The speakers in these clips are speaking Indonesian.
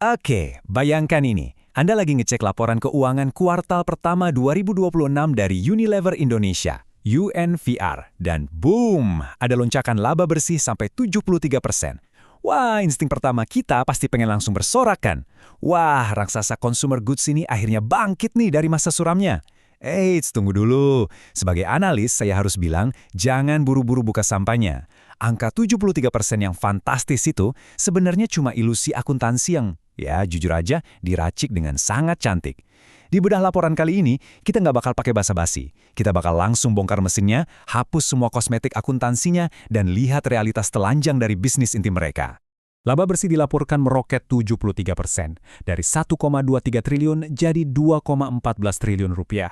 Oke, bayangkan ini. Anda lagi ngecek laporan keuangan kuartal pertama 2026 dari Unilever Indonesia, UNVR. Dan boom, ada loncakan laba bersih sampai 73%. Wah, insting pertama kita pasti pengen langsung bersorak kan? Wah, raksasa consumer goods ini akhirnya bangkit nih dari masa suramnya. Eits, tunggu dulu. Sebagai analis, saya harus bilang, jangan buru-buru buka sampahnya. Angka 73% yang fantastis itu sebenarnya cuma ilusi akuntansi yang, ya jujur aja, diracik dengan sangat cantik. Di bedah laporan kali ini, kita nggak bakal pakai basa-basi. Kita bakal langsung bongkar mesinnya, hapus semua kosmetik akuntansinya, dan lihat realitas telanjang dari bisnis inti mereka. Laba bersih dilaporkan meroket 73%, dari 1,23 triliun jadi 2,14 triliun rupiah.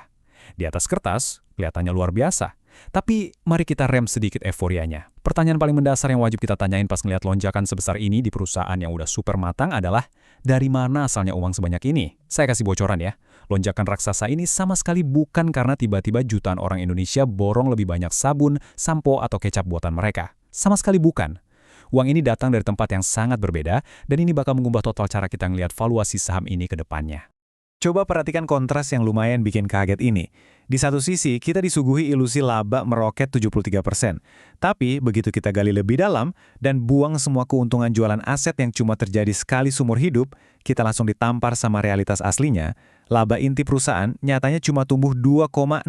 Di atas kertas, kelihatannya luar biasa. Tapi, mari kita rem sedikit euforianya. Pertanyaan paling mendasar yang wajib kita tanyain pas ngeliat lonjakan sebesar ini di perusahaan yang udah super matang adalah, dari mana asalnya uang sebanyak ini? Saya kasih bocoran ya. Lonjakan raksasa ini sama sekali bukan karena tiba-tiba jutaan orang Indonesia borong lebih banyak sabun, sampo, atau kecap buatan mereka. Sama sekali bukan. Uang ini datang dari tempat yang sangat berbeda, dan ini bakal mengubah total cara kita ngeliat valuasi saham ini ke depannya. Coba perhatikan kontras yang lumayan bikin kaget ini. Di satu sisi, kita disuguhi ilusi laba meroket 73%. Tapi, begitu kita gali lebih dalam dan buang semua keuntungan jualan aset yang cuma terjadi sekali seumur hidup, kita langsung ditampar sama realitas aslinya. Laba inti perusahaan nyatanya cuma tumbuh 2,66%.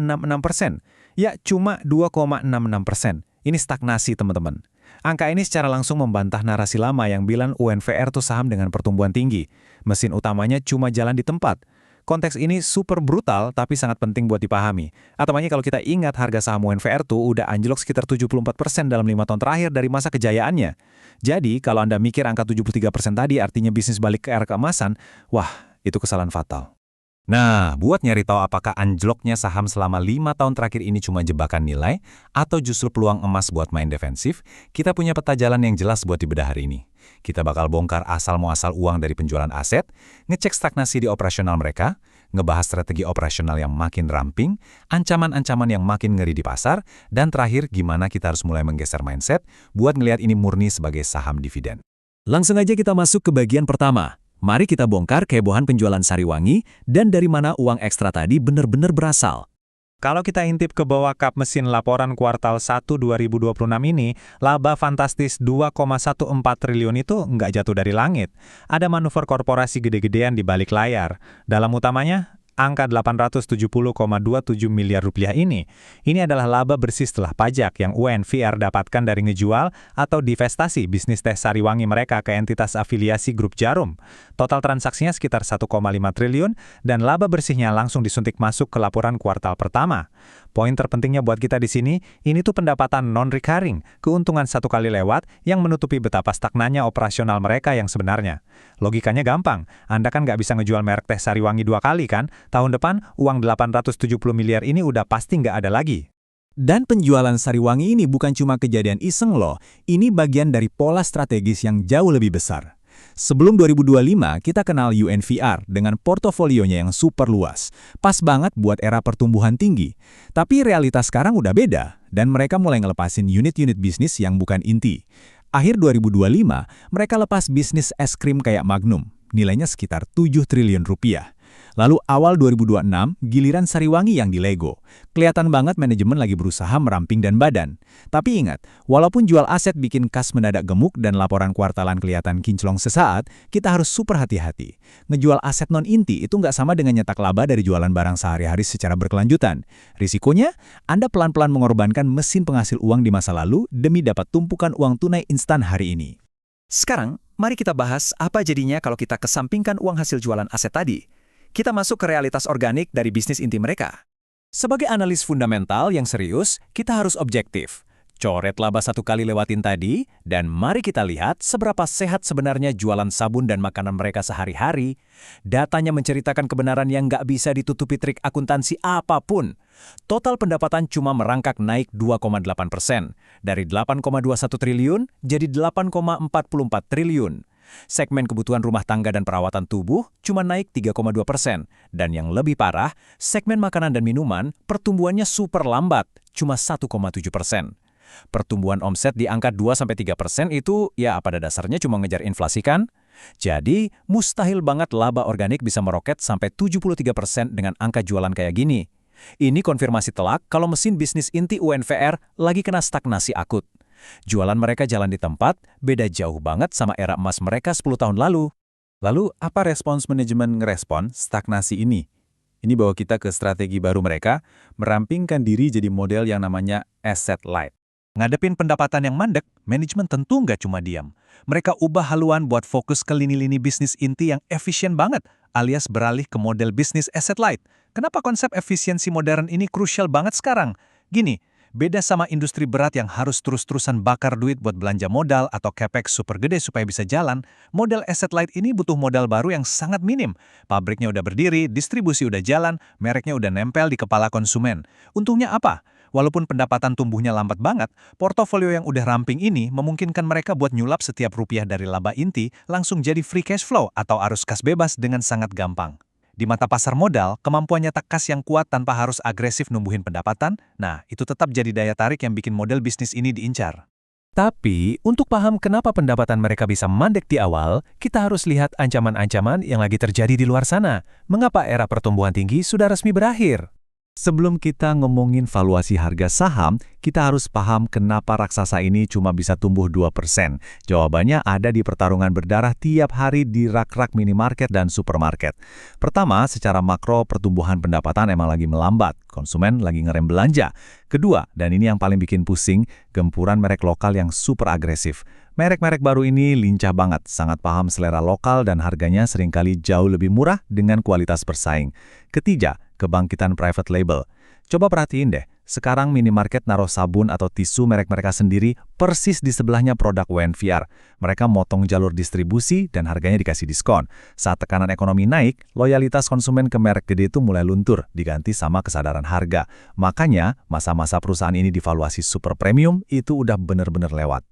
Ya, cuma 2,66%. Ini stagnasi, teman-teman. Angka ini secara langsung membantah narasi lama yang bilang UNVR tuh saham dengan pertumbuhan tinggi. Mesin utamanya cuma jalan di tempat. Konteks ini super brutal tapi sangat penting buat dipahami. Ataunya kalau kita ingat harga saham UNVR tuh udah anjlok sekitar 74% dalam 5 tahun terakhir dari masa kejayaannya. Jadi kalau Anda mikir angka 73% tadi artinya bisnis balik ke era keemasan, wah itu kesalahan fatal. Nah, buat nyari tahu apakah anjloknya saham selama 5 tahun terakhir ini cuma jebakan nilai atau justru peluang emas buat main defensif, kita punya peta jalan yang jelas buat dibedah hari ini. Kita bakal bongkar asal-muasal uang dari penjualan aset, ngecek stagnasi di operasional mereka, ngebahas strategi operasional yang makin ramping, ancaman-ancaman yang makin ngeri di pasar, dan terakhir gimana kita harus mulai menggeser mindset buat ngelihat ini murni sebagai saham dividen. Langsung aja kita masuk ke bagian pertama. Mari kita bongkar kehebohan penjualan Sariwangi dan dari mana uang ekstra tadi benar-benar berasal. Kalau kita intip ke bawah kap mesin laporan kuartal 1 2026 ini, laba fantastis 2,14 triliun itu nggak jatuh dari langit. Ada manuver korporasi gede-gedean di balik layar. Dalam utamanya, angka 870,27 miliar rupiah ini adalah laba bersih setelah pajak yang UNVR dapatkan dari ngejual atau divestasi bisnis teh Sariwangi mereka ke entitas afiliasi grup Jarum. Total transaksinya sekitar 1,5 triliun dan laba bersihnya langsung disuntik masuk ke laporan kuartal pertama. Poin terpentingnya buat kita di sini, ini tuh pendapatan non-recurring, keuntungan satu kali lewat yang menutupi betapa stagnannya operasional mereka yang sebenarnya. Logikanya gampang, Anda kan nggak bisa ngejual merek teh Sariwangi 2 kali kan? Tahun depan, uang 870 miliar ini udah pasti nggak ada lagi. Dan penjualan Sariwangi ini bukan cuma kejadian iseng loh, ini bagian dari pola strategis yang jauh lebih besar. Sebelum 2025, kita kenal UNVR dengan portofolionya yang super luas. Pas banget buat era pertumbuhan tinggi. Tapi realitas sekarang udah beda, dan mereka mulai ngelepasin unit-unit bisnis yang bukan inti. Akhir 2025, mereka lepas bisnis es krim kayak Magnum, nilainya sekitar 7 triliun rupiah. Lalu awal 2026, giliran Sariwangi yang dilego. Kelihatan banget manajemen lagi berusaha meramping dan badan. Tapi ingat, walaupun jual aset bikin kas mendadak gemuk dan laporan kuartalan kelihatan kinclong sesaat, kita harus super hati-hati. Ngejual aset non-inti itu nggak sama dengan nyetak laba dari jualan barang sehari-hari secara berkelanjutan. Risikonya, Anda pelan-pelan mengorbankan mesin penghasil uang di masa lalu demi dapat tumpukan uang tunai instan hari ini. Sekarang, mari kita bahas apa jadinya kalau kita kesampingkan uang hasil jualan aset tadi. Kita masuk ke realitas organik dari bisnis inti mereka. Sebagai analis fundamental yang serius, kita harus objektif. Coret laba satu kali lewatin tadi, dan mari kita lihat seberapa sehat sebenarnya jualan sabun dan makanan mereka sehari-hari. Datanya menceritakan kebenaran yang nggak bisa ditutupi trik akuntansi apapun. Total pendapatan cuma merangkak naik 2,8%, dari 8,21 triliun jadi 8,44 triliun. Segmen kebutuhan rumah tangga dan perawatan tubuh cuma naik 3,2%. Dan yang lebih parah, segmen makanan dan minuman pertumbuhannya super lambat, cuma 1,7%. Pertumbuhan omset di angka 2-3% itu ya pada dasarnya cuma ngejar inflasi kan? Jadi, mustahil banget laba organik bisa meroket sampai 73% dengan angka jualan kayak gini. Ini konfirmasi telak kalau mesin bisnis inti UNVR lagi kena stagnasi akut. Jualan mereka jalan di tempat, beda jauh banget sama era emas mereka 10 tahun lalu. Lalu, apa respons manajemen ngerespon stagnasi ini? Ini bawa kita ke strategi baru mereka, merampingkan diri jadi model yang namanya asset light. Ngadepin pendapatan yang mandek, manajemen tentu nggak cuma diam. Mereka ubah haluan buat fokus ke lini-lini bisnis inti yang efisien banget, alias beralih ke model bisnis asset light. Kenapa konsep efisiensi modern ini krusial banget sekarang? Gini, beda sama industri berat yang harus terus-terusan bakar duit buat belanja modal atau capex super gede supaya bisa jalan, model asset light ini butuh modal baru yang sangat minim. Pabriknya udah berdiri, distribusi udah jalan, mereknya udah nempel di kepala konsumen. Untungnya apa? Walaupun pendapatan tumbuhnya lambat banget, portofolio yang udah ramping ini memungkinkan mereka buat nyulap setiap rupiah dari laba inti langsung jadi free cash flow atau arus kas bebas dengan sangat gampang. Di mata pasar modal, kemampuan nyetak kas yang kuat tanpa harus agresif numbuhin pendapatan, nah itu tetap jadi daya tarik yang bikin model bisnis ini diincar. Tapi, untuk paham kenapa pendapatan mereka bisa mandek di awal, kita harus lihat ancaman-ancaman yang lagi terjadi di luar sana. Mengapa era pertumbuhan tinggi sudah resmi berakhir? Sebelum kita ngomongin valuasi harga saham, kita harus paham kenapa raksasa ini cuma bisa tumbuh 2%. Jawabannya ada di pertarungan berdarah tiap hari di rak-rak minimarket dan supermarket. Pertama, secara makro pertumbuhan pendapatan emang lagi melambat. Konsumen lagi ngerem belanja. Kedua, dan ini yang paling bikin pusing, gempuran merek lokal yang super agresif. Merek-merek baru ini lincah banget, sangat paham selera lokal dan harganya seringkali jauh lebih murah dengan kualitas bersaing. Ketiga, kebangkitan private label. Coba perhatiin deh, sekarang minimarket naruh sabun atau tisu merek mereka sendiri persis di sebelahnya produk UNVR. Mereka motong jalur distribusi dan harganya dikasih diskon. Saat tekanan ekonomi naik, loyalitas konsumen ke merek gede itu mulai luntur, diganti sama kesadaran harga. Makanya, masa-masa perusahaan ini divaluasi super premium itu udah bener-bener lewat.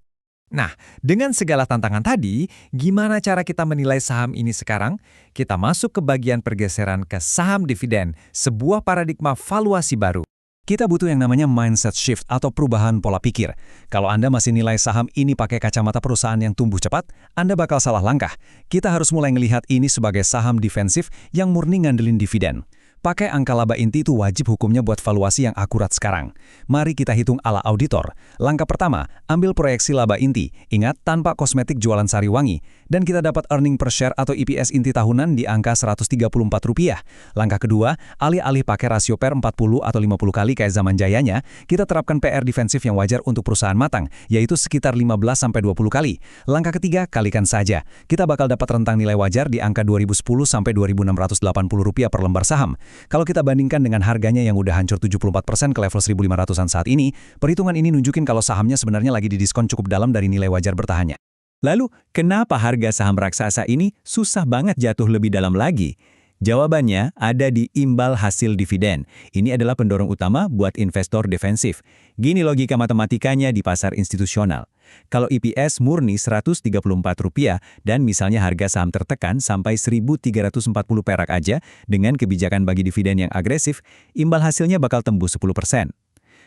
Nah, dengan segala tantangan tadi, gimana cara kita menilai saham ini sekarang? Kita masuk ke bagian pergeseran ke saham dividen, sebuah paradigma valuasi baru. Kita butuh yang namanya mindset shift atau perubahan pola pikir. Kalau Anda masih nilai saham ini pakai kacamata perusahaan yang tumbuh cepat, Anda bakal salah langkah. Kita harus mulai melihat ini sebagai saham defensif yang murni ngandelin dividen. Pakai angka laba inti itu wajib hukumnya buat valuasi yang akurat sekarang. Mari kita hitung ala auditor. Langkah pertama, ambil proyeksi laba inti. Ingat, tanpa kosmetik jualan sari wangi. Dan kita dapat earning per share atau EPS inti tahunan di angka Rp134. Langkah kedua, alih-alih pakai rasio PER 40 atau 50 kali kayak zaman jayanya, kita terapkan PR defensif yang wajar untuk perusahaan matang, yaitu sekitar 15-20 kali. Langkah ketiga, kalikan saja. Kita bakal dapat rentang nilai wajar di angka Rp2.010-Rp2.680 per lembar saham. Kalau kita bandingkan dengan harganya yang udah hancur 74% ke level 1.500-an saat ini, perhitungan ini nunjukin kalau sahamnya sebenarnya lagi didiskon cukup dalam dari nilai wajar bertahannya. Lalu, kenapa harga saham raksasa ini susah banget jatuh lebih dalam lagi? Jawabannya ada di imbal hasil dividen. Ini adalah pendorong utama buat investor defensif. Gini logika matematikanya di pasar institusional. Kalau EPS murni Rp134 dan misalnya harga saham tertekan sampai 1.340 perak aja dengan kebijakan bagi dividen yang agresif, imbal hasilnya bakal tembus 10%.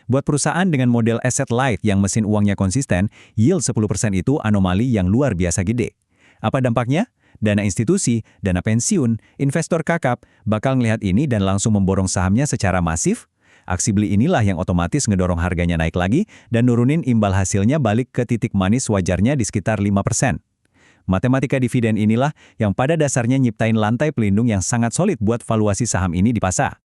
Buat perusahaan dengan model asset light yang mesin uangnya konsisten, yield 10% itu anomali yang luar biasa gede. Apa dampaknya? Dana institusi, dana pensiun, investor kakap bakal ngelihat ini dan langsung memborong sahamnya secara masif. Aksi beli inilah yang otomatis ngedorong harganya naik lagi dan nurunin imbal hasilnya balik ke titik manis wajarnya di sekitar 5%. Matematika dividen inilah yang pada dasarnya nyiptain lantai pelindung yang sangat solid buat valuasi saham ini di pasar.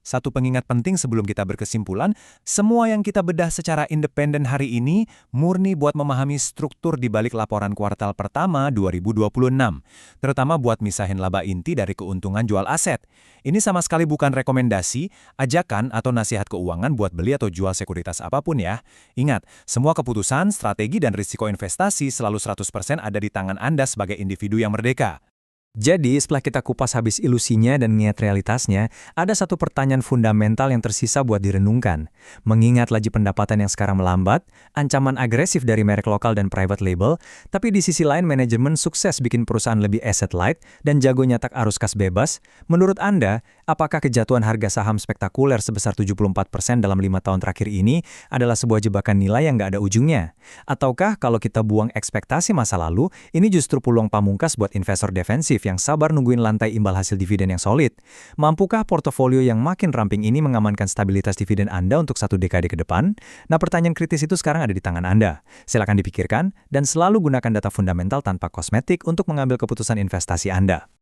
Satu pengingat penting sebelum kita berkesimpulan, semua yang kita bedah secara independen hari ini murni buat memahami struktur di balik laporan kuartal pertama 2026, terutama buat misahin laba inti dari keuntungan jual aset. Ini sama sekali bukan rekomendasi, ajakan, atau nasihat keuangan buat beli atau jual sekuritas apapun ya. Ingat, semua keputusan, strategi, dan risiko investasi selalu 100% ada di tangan Anda sebagai individu yang merdeka. Jadi, setelah kita kupas habis ilusinya dan ngeliat realitasnya, ada satu pertanyaan fundamental yang tersisa buat direnungkan. Mengingat laju pendapatan yang sekarang melambat, ancaman agresif dari merek lokal dan private label, tapi di sisi lain manajemen sukses bikin perusahaan lebih asset light dan jago nyetak arus kas bebas, menurut Anda, Apakah kejatuhan harga saham spektakuler sebesar 74% dalam 5 tahun terakhir ini adalah sebuah jebakan nilai yang nggak ada ujungnya? Ataukah kalau kita buang ekspektasi masa lalu, ini justru peluang pamungkas buat investor defensif yang sabar nungguin lantai imbal hasil dividen yang solid? Mampukah portofolio yang makin ramping ini mengamankan stabilitas dividen Anda untuk 1 dekade ke depan? Nah, pertanyaan kritis itu sekarang ada di tangan Anda. Silakan dipikirkan dan selalu gunakan data fundamental tanpa kosmetik untuk mengambil keputusan investasi Anda.